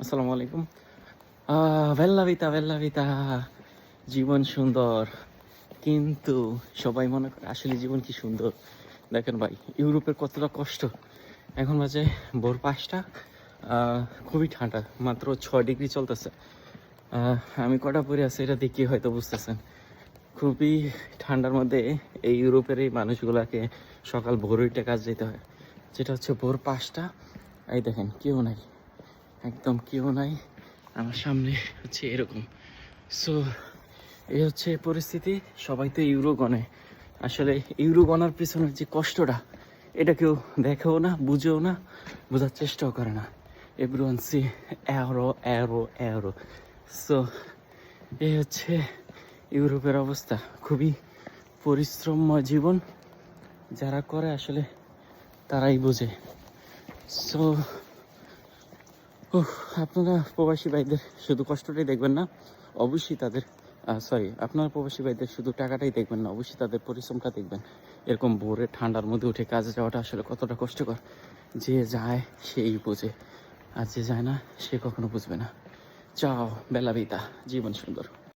আসসালামু আলাইকুম। বেল্লা Vita বেল্লা Vita, জীবন সুন্দর, কিন্তু সবাই মনে করে আসলে জীবন কি সুন্দর। দেখেন ভাই, ইউরোপের কতটা কষ্ট। এখন বাজে ভোর 5টা। খুবই ঠান্ডা, মাত্র 6 ডিগ্রি চলতেছে। আমি কটা পরে আছি এটা দেখি হয়তো বুঝতেছেন। খুবই ঠান্ডার মধ্যে এই ইউরোপের এই মানুষগুলাকে সকাল ভোর উঠে কাজ যেতে হয়, যেটা হচ্ছে ভোর 5টা। এই দেখেন কেউ নাই, একদম কেউ নাই। আমার সামনে হচ্ছে এরকম। সো এই হচ্ছে পরিস্থিতি। সবাই তো ইউরো গনে, আসলে ইউরো গনার পিছনের যে কষ্টটা, এটা কেউ দেখেও না, বুঝেও না, বোঝার চেষ্টাও করে না। Everyone see euro euro euro. So এই হচ্ছে ইউরোপের অবস্থা। খুবই পরিশ্রমময় জীবন, যারা করে আসলে তারাই বোঝে। সো আপনারা প্রবাসী ভাইদের শুধু কষ্টটাই দেখবেন না, অবশ্যই তাদের আপনারা প্রবাসী ভাইদের শুধু টাকাটাই দেখবেন না, অবশ্যই তাদের পরিশ্রমটা দেখবেন। এরকম ভোরে ঠান্ডার মধ্যে উঠে কাজে যাওয়াটা আসলে কতটা কষ্টকর। যে যায় সেই বোঝে, আর যে যায় না সে কখনো বুঝবে না। চাও বেলা বিতা, জীবন সুন্দর।